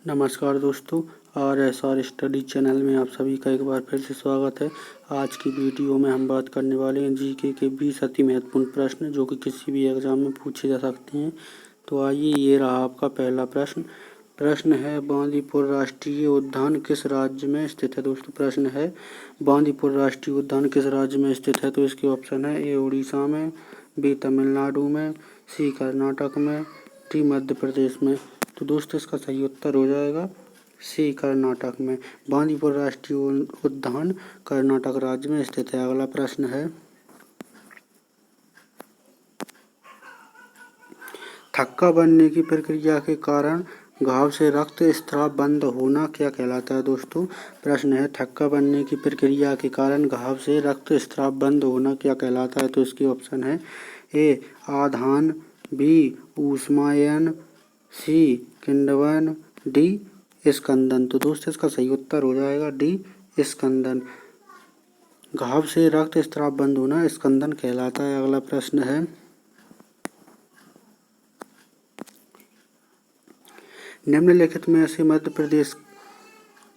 नमस्कार दोस्तों, RSR study channel में आप सभी का एक बार फिर से स्वागत है। आज की वीडियो में हम बात करने वाले हैं जीके के 20 अति महत्वपूर्ण प्रश्न जो कि किसी भी एग्जाम में पूछे जा सकते हैं। तो आइए, ये रहा आपका पहला प्रश्न है, बांदीपुर राष्ट्रीय उद्यान किस राज्य में स्थित है। दोस्तों, प्रश्न है, बांदीपुर राष्ट्रीय उद्यान किस राज्य में स्थित है। तो इसके ऑप्शन है, ए उड़ीसा में, बी तमिलनाडु में, सी कर्नाटक में, डी मध्य प्रदेश में। तो दोस्तों, इसका सही उत्तर हो जाएगा सी, कर्नाटक में। बांदीपुर राष्ट्रीय उद्यान कर्नाटक राज्य में स्थित है। अगला प्रश्न है, थक्का बनने की प्रक्रिया के कारण घाव से रक्त स्राव बंद होना क्या कहलाता है। दोस्तों, प्रश्न है, थक्का बनने की प्रक्रिया के कारण घाव से रक्त स्राव बंद होना क्या कहलाता है। तो इसके ऑप्शन है, ए आधान, बी ऊष्मायन, सी किण्वन, डी स्कंदन। तो दोस्तों, इसका सही उत्तर हो जाएगा डी स्कंदन। घाव से रक्त स्राव बंद होना स्कंदन कहलाता है। अगला प्रश्न है, निम्नलिखित में से मध्य प्रदेश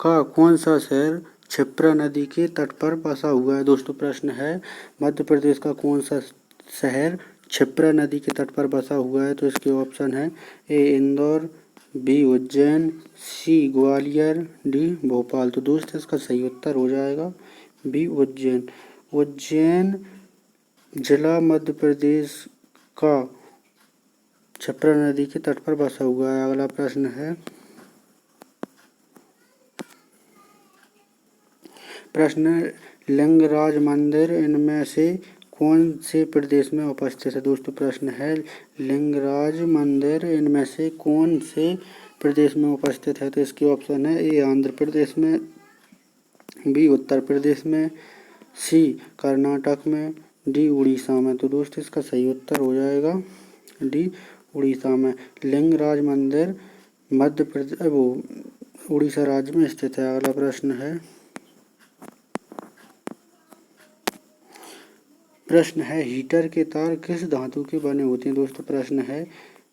का कौन सा शहर क्षिप्रा नदी के तट पर बसा हुआ है। दोस्तों, प्रश्न है, मध्य प्रदेश का कौन सा शहर क्षिप्रा नदी के तट पर बसा हुआ है। तो इसके ऑप्शन है, ए इंदौर, बी उज्जैन, सी ग्वालियर, डी भोपाल। तो दोस्तों, इसका सही उत्तर हो जाएगा बी उज्जैन। उज्जैन जिला मध्य प्रदेश का क्षिप्रा नदी के तट पर बसा हुआ है। अगला प्रश्न है, लिंगराज मंदिर इनमें से कौन से प्रदेश में उपस्थित है। दोस्तों, प्रश्न है, लिंगराज मंदिर इनमें से कौन से प्रदेश में उपस्थित है। तो इसके ऑप्शन है, ए आंध्र प्रदेश में, बी उत्तर प्रदेश में, सी कर्नाटक में, डी उड़ीसा में। तो दोस्तों, इसका सही उत्तर हो जाएगा डी उड़ीसा में। लिंगराज मंदिर मध्य प्रदेश उड़ीसा राज्य में स्थित है। अगला प्रश्न है, हीटर के तार किस धातु के बने होते हैं। दोस्तों, प्रश्न है,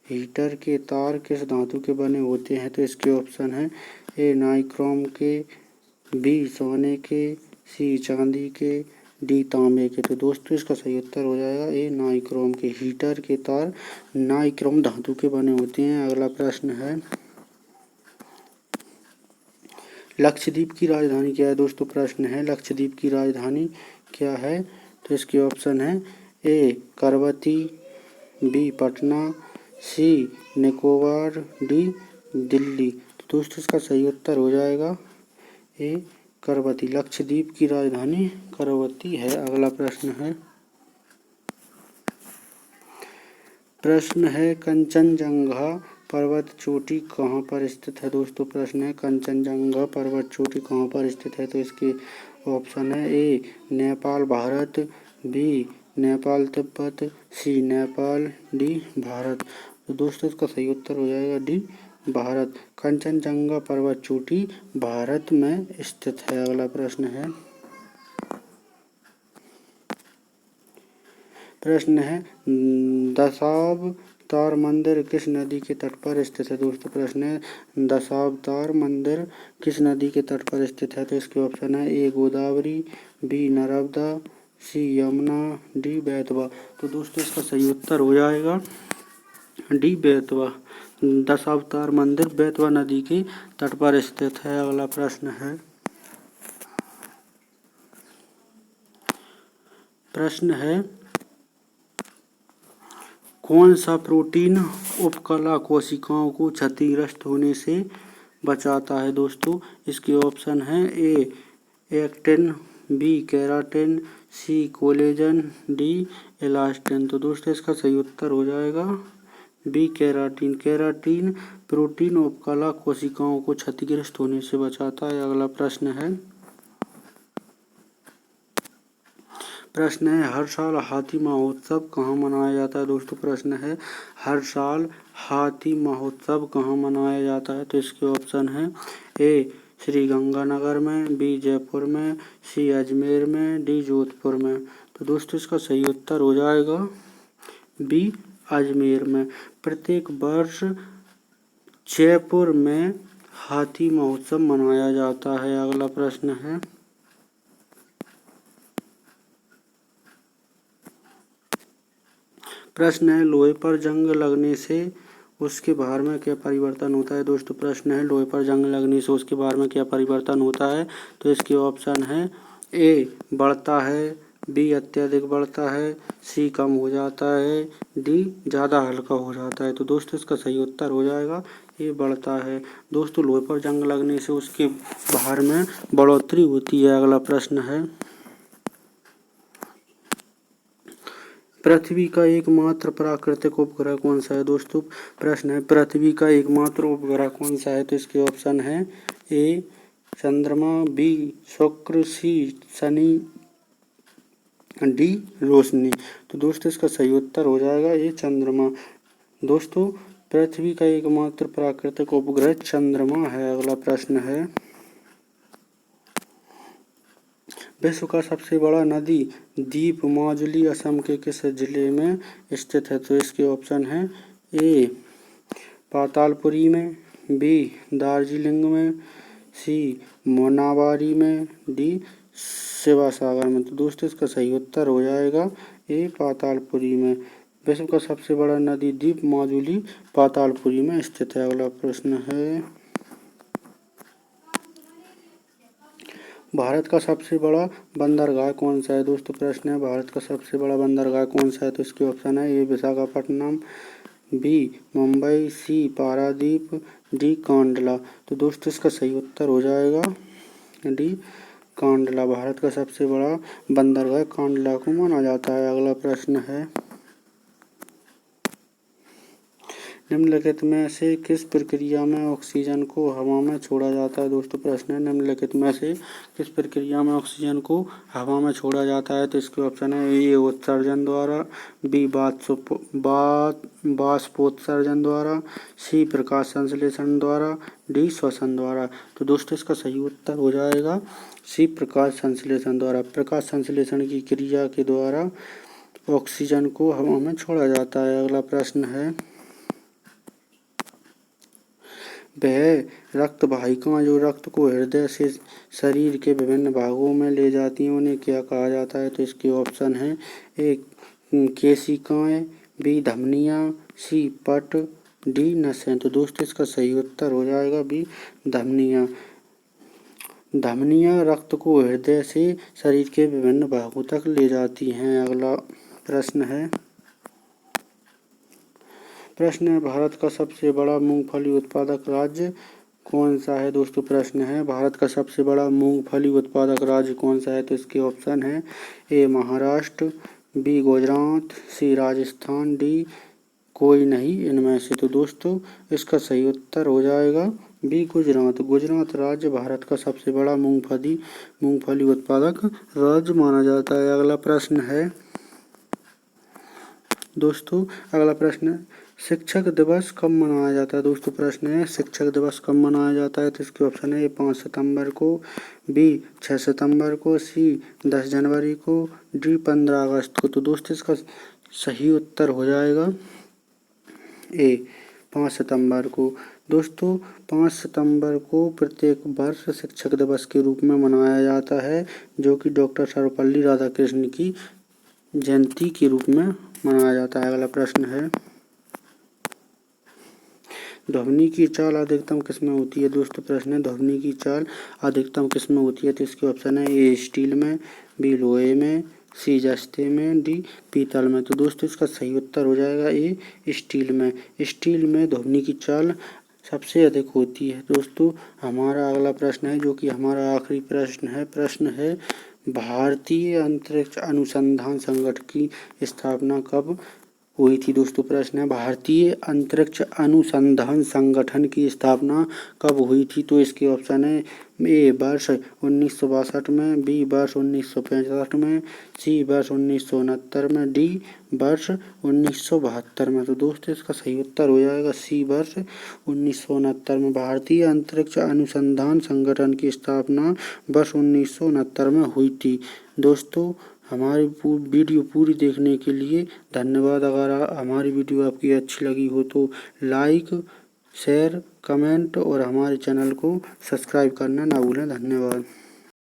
हीटर के तार किस धातु के बने होते हैं। तो इसके ऑप्शन है, ए नाइक्रोम के, बी सोने के, सी चांदी के, डी तांबे के। तो दोस्तों, इसका सही उत्तर हो जाएगा ए नाइक्रोम के। हीटर के तार नाइक्रोम धातु के बने होते हैं। अगला प्रश्न है, लक्षद्वीप की राजधानी क्या है। दोस्तों, प्रश्न है, लक्षद्वीप की राजधानी क्या है। तो इसके ऑप्शन है, ए करवती, बी पटना, सी निकोबार, डी दिल्ली। तो दोस्तों, इसका सही उत्तर हो जाएगा ए करवती। लक्षद्वीप की राजधानी करवती है। अगला प्रश्न है, कंचनजंगा पर्वत चोटी कहाँ पर स्थित है। दोस्तों, प्रश्न है, कंचनजंगा पर्वत चोटी कहाँ पर स्थित है। तो इसके ऑप्शन है, ए नेपाल भारत, बी नेपाल तिब्बत, सी नेपाल, डी भारत। तो दोस्तों, इसका सही उत्तर हो जाएगा डी भारत। कंचनजंगा पर्वत चोटी भारत में स्थित है। अगला प्रश्न है, दशावतार मंदिर किस नदी के तट पर स्थित है। दोस्तों, प्रश्न है, दशावतार मंदिर किस नदी के तट पर स्थित है। तो इसके ऑप्शन है, ए गोदावरी, बी नर्मदा, सी यमुना, डी बेतवा। तो दोस्तों, इसका सही उत्तर हो जाएगा डी बेतवा। दशावतार मंदिर बेतवा नदी के तट पर स्थित है। अगला प्रश्न है, कौन सा प्रोटीन उपकला कोशिकाओं को क्षतिग्रस्त होने से बचाता है। दोस्तों, इसके ऑप्शन हैं, A actin, B keratin, C collagen, D elastin. तो दोस्तों, इसका सही उत्तर हो जाएगा बी केराटिन। केराटिन प्रोटीन उपकला कोशिकाओं को क्षतिग्रस्त होने से बचाता है। अगला प्रश्न है, हर साल हाथी महोत्सव कहाँ मनाया जाता है। दोस्तों, प्रश्न है, हर साल हाथी महोत्सव कहाँ मनाया जाता है। तो इसके ऑप्शन है, ए श्री गंगानगर में, बी जयपुर में, सी अजमेर में, डी जोधपुर में। तो दोस्तों, इसका सही उत्तर हो जाएगा बी अजमेर में। प्रत्येक वर्ष जयपुर में हाथी महोत्सव मनाया जाता है? अगला प्रश्न है लोहे पर जंग लगने से उसके भार में क्या परिवर्तन होता है? दोस्तों प्रश्न है लोहे पर जंग लगने से उसके भार में क्या परिवर्तन होता है? तो इसके ऑप्शन है ए बढ़ता है, बी अत्यधिक बढ़ता है, सी कम हो जाता है, डी ज़्यादा हल्का हो जाता है। तो दोस्तों इसका सही उत्तर हो जाएगा ये बढ़ता है। दोस्तों लोहे पर जंग लगने से उसके भार में बढ़ोतरी होती है। अगला प्रश्न है पृथ्वी का एकमात्र प्राकृतिक उपग्रह कौन सा है? दोस्तों प्रश्न है पृथ्वी का एकमात्र उपग्रह कौन सा है? तो इसके ऑप्शन है ए चंद्रमा, बी शुक्र, सी शनि, डी रोशनी। तो दोस्तों इसका सही उत्तर हो जाएगा ये चंद्रमा। दोस्तों पृथ्वी का एकमात्र प्राकृतिक उपग्रह चंद्रमा है। अगला प्रश्न है विश्व का सबसे बड़ा नदी द्वीप माजुली असम के किस जिले में स्थित है? तो इसके ऑप्शन है ए पातालपुरी में, बी दार्जिलिंग में, सी मोनाबारी में, डी शिवसागर में। तो दोस्तों इसका सही उत्तर हो जाएगा ए पातालपुरी में। विश्व का सबसे बड़ा नदी द्वीप माजुली पातालपुरी में स्थित है। अगला प्रश्न है भारत का सबसे बड़ा बंदरगाह कौन सा है? दोस्तों प्रश्न है भारत का सबसे बड़ा बंदरगाह कौन सा है? तो इसके ऑप्शन है ए विशाखापट्टनम, बी मुंबई, सी पारादीप, डी कांडला। तो दोस्तों इसका सही उत्तर हो जाएगा डी कांडला। भारत का सबसे बड़ा बंदरगाह कांडला को माना जाता है। अगला प्रश्न है निम्नलिखित में से किस प्रक्रिया में ऑक्सीजन को हवा में छोड़ा जाता है? दोस्तों प्रश्न है निम्नलिखित में से किस प्रक्रिया में ऑक्सीजन को हवा में छोड़ा जाता है? तो इसके ऑप्शन है ए उत्सर्जन द्वारा, बी बाष्पोत्सर्जन द्वारा, सी प्रकाश संश्लेषण द्वारा, डी श्वसन द्वारा। तो दोस्तों इसका सही उत्तर हो जाएगा सी प्रकाश संश्लेषण द्वारा। प्रकाश संश्लेषण की क्रिया के द्वारा ऑक्सीजन को हवा में छोड़ा जाता है। अगला प्रश्न है वह रक्त वाहिकाएं जो रक्त को हृदय से शरीर के विभिन्न भागों में ले जाती हैं उन्हें क्या कहा जाता है? तो इसके ऑप्शन है ए केशिकाएं, बी धमनियां, सी पट, डी नसें। तो दोस्तों इसका सही उत्तर हो जाएगा बी धमनियां। धमनियां रक्त को हृदय से शरीर के विभिन्न भागों तक ले जाती हैं। अगला प्रश्न है भारत का सबसे बड़ा मूंगफली उत्पादक राज्य कौन सा है? दोस्तों प्रश्न है भारत का सबसे बड़ा मूंगफली उत्पादक राज्य कौन सा है? तो इसके ऑप्शन है ए महाराष्ट्र, बी गुजरात, सी राजस्थान, डी कोई नहीं इनमें से। तो दोस्तों इसका सही उत्तर हो जाएगा बी गुजरात। गुजरात राज्य भारत का सबसे बड़ा मूंगफली उत्पादक राज्य माना जाता है। अगला प्रश्न है दोस्तों अगला प्रश्न शिक्षक दिवस कब मनाया जाता है? दोस्तों प्रश्न है शिक्षक दिवस कब मनाया जाता है? तो इसके ऑप्शन है 5 सितंबर को, बी 6 सितंबर को, सी 10 जनवरी को, डी 15 अगस्त को। तो दोस्तों इसका सही उत्तर हो जाएगा ए 5 सितंबर को। दोस्तों 5 सितंबर को प्रत्येक वर्ष शिक्षक दिवस के रूप में मनाया जाता है जो कि डॉक्टर सर्वपल्ली राधाकृष्णन की जयंती के रूप में मनाया जाता है। अगला प्रश्न है ध्वनि की चाल अधिकतम किसमें होती है? दोस्तों प्रश्न है ध्वनि की चाल अधिकतम किसमें होती है? तो इसके ऑप्शन है ए स्टील में, बी लोहे में, सी जस्ते में, डी पीतल में। तो दोस्तों इसका सही उत्तर हो जाएगा ए स्टील में। स्टील में ध्वनि की चाल सबसे अधिक होती है। दोस्तों हमारा अगला प्रश्न है जो कि हमारा आखिरी प्रश्न है भारतीय अंतरिक्ष अनुसंधान संगठन की स्थापना कब हुई थी? दोस्तों प्रश्न है भारतीय अंतरिक्ष अनुसंधान संगठन की स्थापना कब हुई थी? तो इसके ऑप्शन है ए वर्ष 1962 में, बी वर्ष 1965 में, सी वर्ष 1969 में, डी वर्ष 1972 में। तो दोस्तों इसका सही उत्तर हो जाएगा सी वर्ष 1969 में। भारतीय अंतरिक्ष अनुसंधान संगठन की स्थापना वर्ष 1969 में हुई थी। दोस्तों हमारी वीडियो पूरी देखने के लिए धन्यवाद। अगर हमारी वीडियो आपकी अच्छी लगी हो तो लाइक शेयर, कमेंट और हमारे चैनल को सब्सक्राइब करना ना भूलें। धन्यवाद।